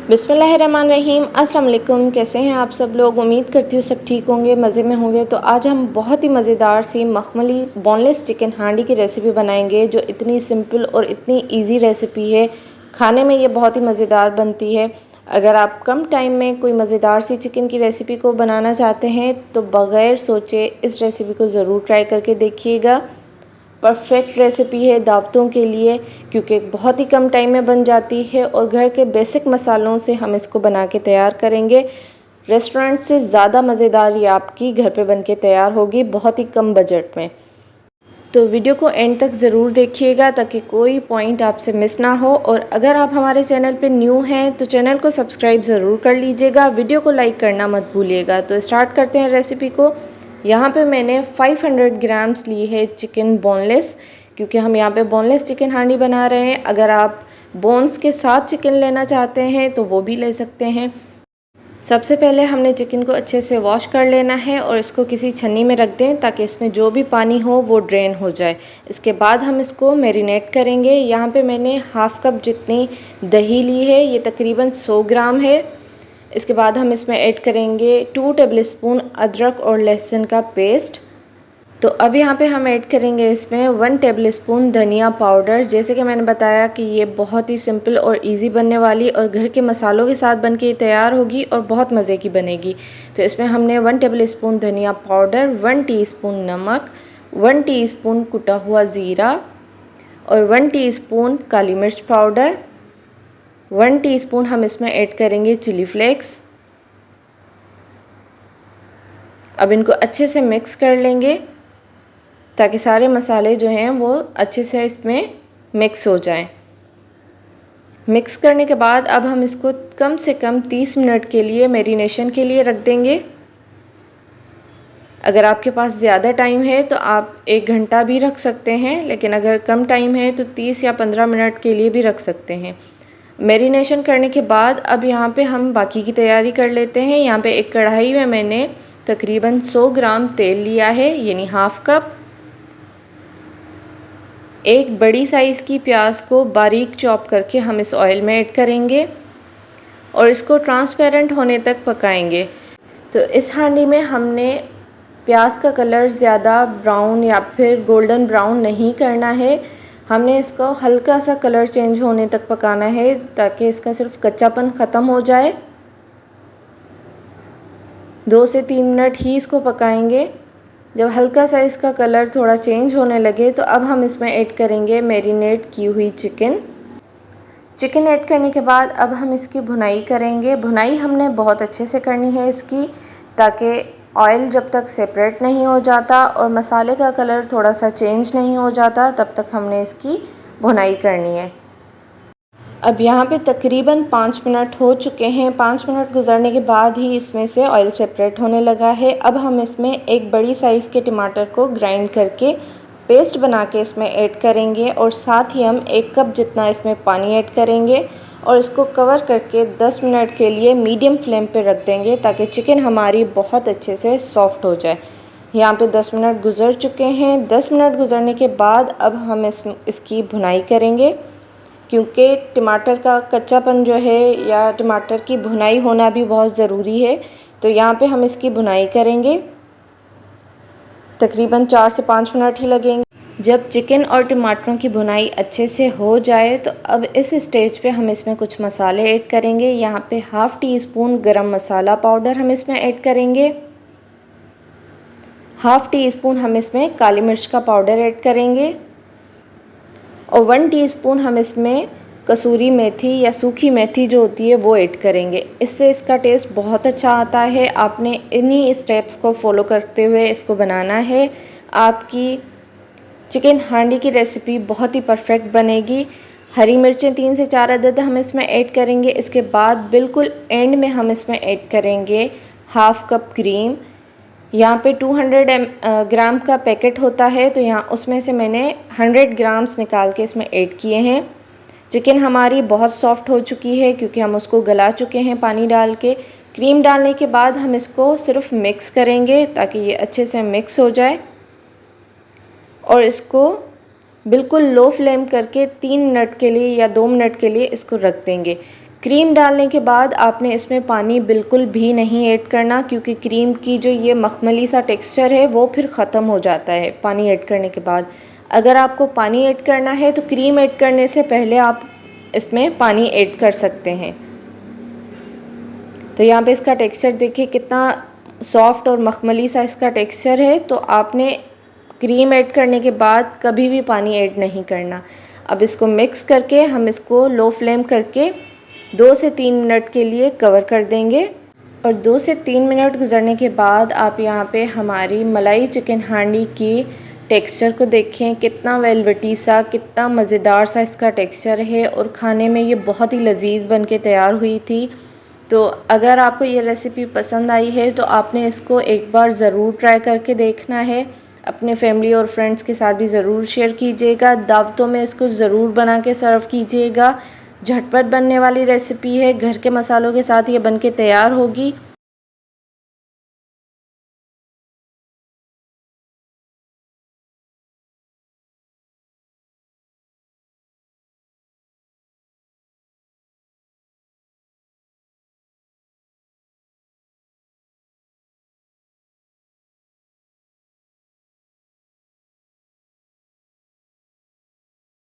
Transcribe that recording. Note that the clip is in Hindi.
बिस्मिल्लाहिर्रहमानिर्रहीम। अस्सलाम वालेकुम। कैसे हैं आप सब लोग? उम्मीद करती हूँ सब ठीक होंगे, मज़े में होंगे। तो आज हम बहुत ही मज़ेदार सी मखमली बोनलेस चिकन हांडी की रेसिपी बनाएंगे, जो इतनी सिंपल और इतनी इजी रेसिपी है। खाने में ये बहुत ही मज़ेदार बनती है। अगर आप कम टाइम में कोई मज़ेदार सी चिकन की रेसिपी को बनाना चाहते हैं तो बग़ैर सोचे इस रेसिपी को ज़रूर ट्राई करके देखिएगा। परफेक्ट रेसिपी है दावतों के लिए, क्योंकि बहुत ही कम टाइम में बन जाती है और घर के बेसिक मसालों से हम इसको बना के तैयार करेंगे। रेस्टोरेंट से ज़्यादा मज़ेदार ये आपकी घर पे बन के तैयार होगी, बहुत ही कम बजट में। तो वीडियो को एंड तक ज़रूर देखिएगा ताकि कोई पॉइंट आपसे मिस ना हो। और अगर आप हमारे चैनल पे न्यू हैं तो चैनल को सब्सक्राइब ज़रूर कर लीजिएगा, वीडियो को लाइक करना मत भूलिएगा। तो स्टार्ट करते हैं रेसिपी को। यहाँ पे मैंने 500 ग्राम्स ली है चिकन बोनलेस, क्योंकि हम यहाँ पे बोनलेस चिकन हांडी बना रहे हैं। अगर आप बोन्स के साथ चिकन लेना चाहते हैं तो वो भी ले सकते हैं। सबसे पहले हमने चिकन को अच्छे से वॉश कर लेना है और इसको किसी छन्नी में रख दें ताकि इसमें जो भी पानी हो वो ड्रेन हो जाए। इसके बाद हम इसको मैरिनेट करेंगे। यहाँ पे मैंने हाफ़ कप जितनी दही ली है, ये तकरीबन 100 ग्राम है। इसके बाद हम इसमें ऐड करेंगे 2 टेबलस्पून अदरक और लहसुन का पेस्ट। तो अब यहाँ पे हम ऐड करेंगे इसमें 1 टेबलस्पून धनिया पाउडर। जैसे कि मैंने बताया कि ये बहुत ही सिंपल और इजी बनने वाली और घर के मसालों के साथ बन के तैयार होगी और बहुत मज़े की बनेगी। तो इसमें हमने 1 टेबलस्पून धनिया पाउडर, 1 टीस्पून नमक, 1 टीस्पून कुटा हुआ ज़ीरा और 1 टीस्पून काली मिर्च पाउडर, 1 टीस्पून हम इसमें ऐड करेंगे चिली फ्लेक्स। अब इनको अच्छे से मिक्स कर लेंगे ताकि सारे मसाले जो हैं वो अच्छे से इसमें मिक्स हो जाएं। मिक्स करने के बाद अब हम इसको कम से कम 30 मिनट के लिए मैरिनेशन के लिए रख देंगे। अगर आपके पास ज़्यादा टाइम है तो आप 1 घंटा भी रख सकते हैं, लेकिन अगर कम टाइम है तो 30 या 15 मिनट के लिए भी रख सकते हैं। मैरिनेशन करने के बाद अब यहाँ पे हम बाकी की तैयारी कर लेते हैं। यहाँ पे एक कढ़ाई में मैंने तकरीबन 100 ग्राम तेल लिया है, यानी हाफ़ कप। एक बड़ी साइज़ की प्याज को बारीक चॉप करके हम इस ऑयल में ऐड करेंगे और इसको ट्रांसपेरेंट होने तक पकाएंगे। तो इस हांडी में हमने प्याज का कलर ज़्यादा ब्राउन या फिर गोल्डन ब्राउन नहीं करना है। हमने इसको हल्का सा कलर चेंज होने तक पकाना है ताकि इसका सिर्फ कच्चापन ख़त्म हो जाए। 2 से 3 मिनट ही इसको पकाएंगे। जब हल्का सा इसका कलर थोड़ा चेंज होने लगे तो अब हम इसमें ऐड करेंगे मैरिनेट की हुई चिकन ऐड करने के बाद अब हम इसकी भुनाई करेंगे। भुनाई हमने बहुत अच्छे से करनी है इसकी, ताकि ऑयल जब तक सेपरेट नहीं हो जाता और मसाले का कलर थोड़ा सा चेंज नहीं हो जाता तब तक हमने इसकी भुनाई करनी है। अब यहाँ पे तकरीबन 5 मिनट हो चुके हैं। 5 मिनट गुजरने के बाद ही इसमें से ऑयल सेपरेट होने लगा है। अब हम इसमें एक बड़ी साइज़ के टमाटर को ग्राइंड करके पेस्ट बना के इसमें ऐड करेंगे और साथ ही हम 1 कप जितना इसमें पानी ऐड करेंगे और इसको कवर करके 10 मिनट के लिए मीडियम फ्लेम पे रख देंगे ताकि चिकन हमारी बहुत अच्छे से सॉफ़्ट हो जाए। यहाँ पे 10 मिनट गुजर चुके हैं। 10 मिनट गुजरने के बाद अब हम इसकी भुनाई करेंगे, क्योंकि टमाटर का कच्चापन जो है या टमाटर की भुनाई होना भी बहुत ज़रूरी है। तो यहाँ पे हम इसकी भुनाई करेंगे, तकरीबन 4 से 5 मिनट ही लगेंगे। जब चिकन और टमाटरों की भुनाई अच्छे से हो जाए तो अब इस स्टेज पे हम इसमें कुछ मसाले ऐड करेंगे। यहाँ पे हाफ़ टी स्पून गरम मसाला पाउडर हम इसमें ऐड करेंगे, हाफ़ टी स्पून हम इसमें काली मिर्च का पाउडर ऐड करेंगे और 1 टीस्पून हम इसमें कसूरी मेथी या सूखी मेथी जो होती है वो ऐड करेंगे। इससे इसका टेस्ट बहुत अच्छा आता है। आपने इन्हीं स्टेप्स को फॉलो करते हुए इसको बनाना है। आपकी चिकन हांडी की रेसिपी बहुत ही परफेक्ट बनेगी। हरी मिर्चें 3 से 4 अदद हम इसमें ऐड करेंगे। इसके बाद बिल्कुल एंड में हम इसमें ऐड करेंगे हाफ़ कप क्रीम। यहाँ पे 200 ग्राम का पैकेट होता है, तो यहाँ उसमें से मैंने 100 ग्राम्स निकाल के इसमें ऐड किए हैं। चिकन हमारी बहुत सॉफ्ट हो चुकी है क्योंकि हम उसको गला चुके हैं पानी डाल के। क्रीम डालने के बाद हम इसको सिर्फ मिक्स करेंगे ताकि ये अच्छे से मिक्स हो जाए और इसको बिल्कुल लो फ्लेम करके 3 मिनट के लिए या 2 मिनट के लिए इसको रख देंगे। क्रीम डालने के बाद आपने इसमें पानी बिल्कुल भी नहीं ऐड करना, क्योंकि क्रीम की जो ये मखमली सा टेक्सचर है वो फिर ख़त्म हो जाता है पानी ऐड करने के बाद। अगर आपको पानी ऐड करना है तो क्रीम ऐड करने से पहले आप इसमें पानी ऐड कर सकते हैं। तो यहाँ पे इसका टेक्सचर देखिए कितना सॉफ्ट और मखमली सा इसका टेक्सचर है। तो आपने क्रीम ऐड करने के बाद कभी भी पानी ऐड नहीं करना। अब इसको मिक्स करके हम इसको लो फ्लेम करके 2 से 3 मिनट के लिए कवर कर देंगे। और 2 से 3 मिनट गुजरने के बाद आप यहाँ पे हमारी मलाई चिकन हांडी की टेक्सचर को देखें, कितना वेलवेटी सा, कितना मज़ेदार सा इसका टेक्सचर है और खाने में ये बहुत ही लजीज बन के तैयार हुई थी। तो अगर आपको ये रेसिपी पसंद आई है तो आपने इसको एक बार ज़रूर ट्राई करके देखना है। अपने फैमिली और फ्रेंड्स के साथ भी ज़रूर शेयर कीजिएगा। दावतों में इसको ज़रूर बना के सर्व कीजिएगा। झटपट बनने वाली रेसिपी है, घर के मसालों के साथ ये बन के तैयार होगी।